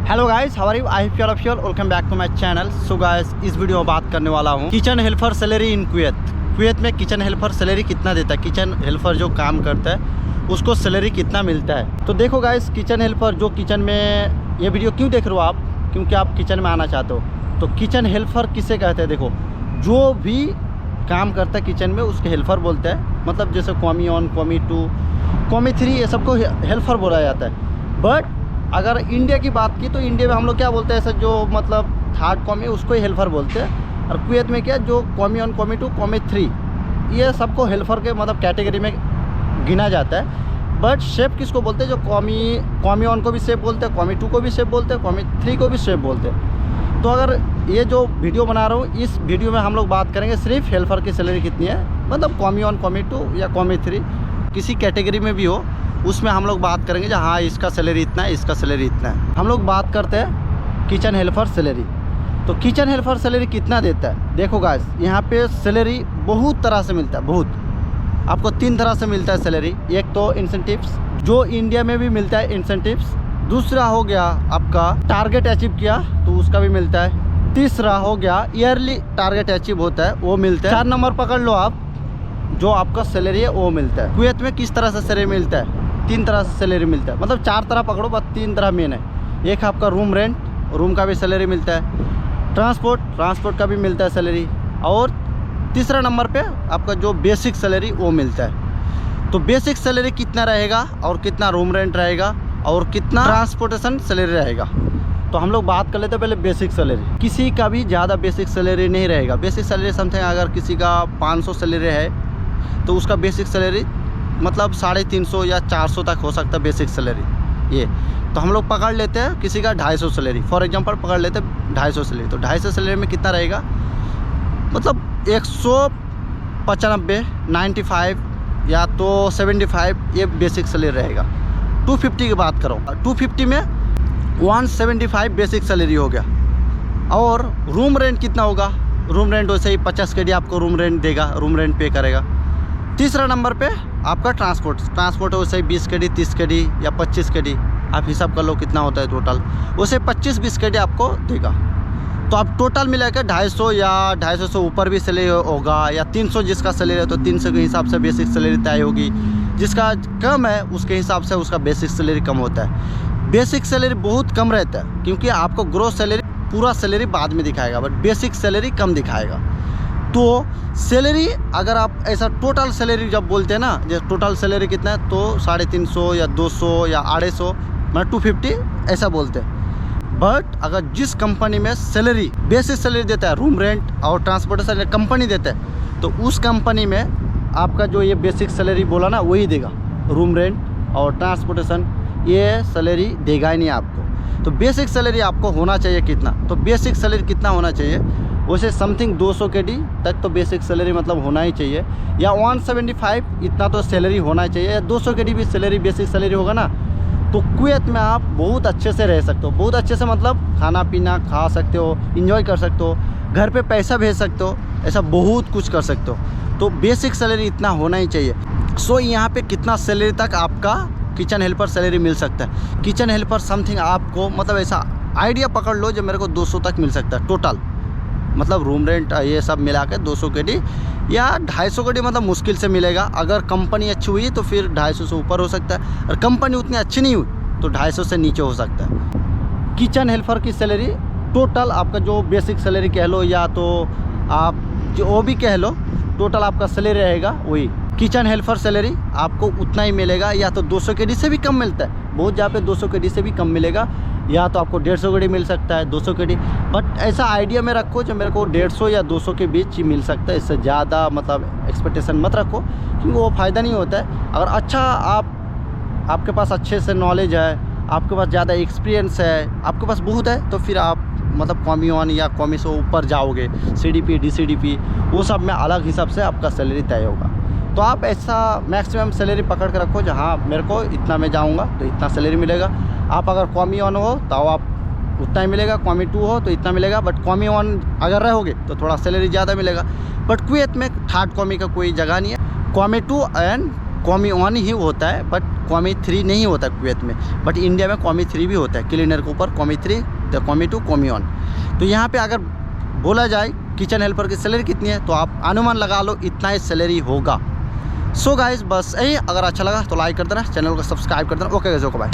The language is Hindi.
Hello guys, how are you? I hope you are official. Welcome back to my channel. So guys, इस वीडियो में बात करने वाला हूँ kitchen helper salary in Kuwait. Kuwait में किचन हेल्पर सैलरी कितना देता है, किचन हेल्पर जो काम करता है उसको सैलरी कितना मिलता है। तो देखो गाइस, किचन हेल्पर जो किचन में, ये वीडियो क्यों देख रहे हो आप? क्योंकि आप किचन में आना चाहते हो। तो किचन हेल्पर किसे कहते हैं? देखो, जो भी काम करता है किचन में उसके हेल्पर बोलते हैं। मतलब जैसे कॉमी 1, कॉमी 2, कॉमी 3, ये सबको हेल्पर बोला जाता है। बट अगर इंडिया की बात की तो इंडिया में हम लोग क्या बोलते हैं, ऐसा जो मतलब थर्ड कॉमी उसको ही हेल्पर बोलते हैं। और कुवैत में क्या, जो कॉमी 1, कॉमी 2, कॉमी 3, ये सबको हेल्पर के मतलब कैटेगरी में गिना जाता है। बट शेफ किसको बोलते हैं? जो कॉमी 1 को भी शेफ बोलते हैं, कॉमी 2 को भी शेफ बोलते हैं, कॉमी 3 को भी शेफ बोलते हैं। तो अगर ये जो वीडियो बना रहा हूँ, इस वीडियो में हम लोग बात करेंगे सिर्फ हेल्पर की सैलरी कितनी है। मतलब कॉमी 1, कॉमी 2 या कॉमी 3 किसी कैटेगरी में भी हो, उसमें हम लोग बात करेंगे जो हाँ इसका सैलरी इतना है, इसका सैलरी इतना है। हम लोग बात करते हैं किचन हेल्पर सैलरी। तो किचन हेल्पर सैलरी कितना देता है? देखो गाइस, यहाँ पे सैलरी बहुत तरह से मिलता है। बहुत आपको 3 तरह से मिलता है सैलरी। एक तो इंसेंटिव्स, जो इंडिया में भी मिलता है इंसेंटिव्स। दूसरा हो गया आपका टारगेट अचीव किया तो उसका भी मिलता है। तीसरा हो गया ईयरली टारगेट अचीव होता है, वो मिलता है। 4 नंबर पकड़ लो आप, जो आपका सैलरी है वो मिलता है। कुवैत में किस तरह से सैलरी मिलता है? 3 तरह से सैलरी मिलता है। मतलब 4 तरह पकड़ो, बस 3 तरह मेन है। एक आपका रूम रेंट, रूम का भी सैलरी मिलता है। ट्रांसपोर्ट का भी मिलता है सैलरी। और तीसरा नंबर पे आपका जो बेसिक सैलरी वो मिलता है। तो बेसिक सैलरी कितना रहेगा और कितना रूम रेंट रहेगा और कितना ट्रांसपोर्टेशन सैलरी रहेगा, तो हम लोग बात कर लेते हैं पहले बेसिक सैलरी। किसी का भी ज़्यादा बेसिक सैलरी नहीं रहेगा। बेसिक सैलरी समथिंग अगर किसी का 500 सैलरी है तो उसका बेसिक सैलरी मतलब 350 या 400 तक हो सकता है बेसिक सैलरी। ये तो हम लोग पकड़ लेते हैं किसी का 250 सैलरी, फॉर एग्जांपल पकड़ लेते हैं 250 सैलरी। तो 250 सैलरी में कितना रहेगा? मतलब 195, 95 या तो 75, ये बेसिक सैलरी रहेगा। 250 की बात करो, 250 में 175 बेसिक सैलरी हो गया। और रूम रेंट कितना होगा? रूम रेंट वैसे ही 50 KD आपको रूम रेंट देगा, रूम रेंट पे करेगा। तीसरा नंबर पे आपका ट्रांसपोर्ट वैसे ही 20 KD, 30 KD या 25 KD, आप हिसाब कर लो कितना होता है टोटल। वैसे 25-20 KD आपको देगा। तो आप टोटल मिलाकर 250 या 250 से ऊपर भी सैलरी होगा, या 300 जिसका सैलरी है तो 300 के हिसाब से बेसिक सैलरी तय होगी। जिसका कम है उसके हिसाब से उसका बेसिक सैलरी कम होता है। बेसिक सैलरी बहुत कम रहता है क्योंकि आपको ग्रोस सैलरी, पूरा सैलरी बाद में दिखाएगा, बट बेसिक सैलरी कम दिखाएगा। तो सैलरी अगर आप ऐसा टोटल सैलरी जब बोलते हैं ना, जैसे टोटल सैलरी कितना है तो 350 या 200 या 250, मतलब 250 ऐसा बोलते हैं। बट अगर जिस कंपनी में सैलरी बेसिक सैलरी देता है, रूम रेंट और ट्रांसपोर्टेशन कंपनी देता है, तो उस कंपनी में आपका जो ये बेसिक सैलरी बोला ना वही देगा। रूम रेंट और ट्रांसपोर्टेशन ये सैलरी देगा ही नहीं आपको। तो बेसिक सैलरी आपको होना चाहिए कितना? तो बेसिक सैलरी कितना होना चाहिए? वैसे समथिंग 200 KD तक तो बेसिक सैलरी मतलब होना ही चाहिए, या 175 इतना तो सैलरी होना चाहिए, या 200 KD भी सैलरी बेसिक सैलरी होगा ना, तो कुवैत में आप बहुत अच्छे से रह सकते हो। बहुत अच्छे से मतलब खाना पीना खा सकते हो, इंजॉय कर सकते हो, घर पे पैसा भेज सकते हो, ऐसा बहुत कुछ कर सकते हो। तो बेसिक सैलरी इतना होना ही चाहिए। सो यहाँ पे कितना सैलरी तक आपका किचन हेल्पर सैलरी मिल सकता है? किचन हेल्पर समथिंग आपको मतलब ऐसा आइडिया पकड़ लो जो मेरे को 200 तक मिल सकता है टोटल। मतलब रूम रेंट ये सब मिला के 200 KD या 250 KD मतलब मुश्किल से मिलेगा। अगर कंपनी अच्छी हुई तो फिर 250 से ऊपर हो सकता है, और कंपनी उतनी अच्छी नहीं हुई तो 250 से नीचे हो सकता है। किचन हेल्पर की सैलरी टोटल आपका जो बेसिक सैलरी कह लो या तो आप जो वो भी कह लो, टोटल आपका सैलरी रहेगा वही। किचन हेल्पर सैलरी आपको उतना ही मिलेगा, या तो 200 KD से भी कम मिलता है। बहुत जहाँ पे 200 KD से भी कम मिलेगा, या तो आपको 150 KD मिल सकता है, 200 KD। बट ऐसा आइडिया में रखो जो मेरे को 150 या 200 के बीच ही मिल सकता है। इससे ज़्यादा मतलब एक्सपेक्टेशन मत रखो क्योंकि वो फ़ायदा नहीं होता है। अगर अच्छा आपके पास अच्छे से नॉलेज है, आपके पास ज़्यादा एक्सपीरियंस है, आपके पास बहुत है, तो फिर आप मतलब कॉमी 1 या कॉमी से ऊपर जाओगे। CDP DCDP वो सब में अलग हिसाब से आपका सैलरी तय होगा। तो आप ऐसा मैक्सिमम सैलरी पकड़ के रखो जहाँ मेरे को इतना मैं जाऊँगा तो इतना सैलरी मिलेगा। आप अगर कॉमी 1 हो तो आप उतना ही मिलेगा, कॉमी 2 हो तो इतना मिलेगा। बट कॉमी 1 अगर रहोगे तो थोड़ा सैलरी ज़्यादा मिलेगा। बट कुवैत में थर्ड कॉमी का कोई जगह नहीं है। कॉमी 2 एंड कॉमी 1 ही होता है, बट कॉमी 3 नहीं होता है कुवैत में, बट इंडिया में कॉमी 3 भी होता है। क्लीनर के ऊपर कॉमी 3, तो कॉमी 2, कॉमी 1। तो यहाँ पे अगर बोला जाए किचन हेल्पर की सैलरी कितनी है, तो आप अनुमान लगा लो इतना ही सैलरी होगा। सो गाइस बस यही, अगर अच्छा लगा तो लाइक कर देना, चैनल को सब्सक्राइब कर देना। Okay guys, okay bye.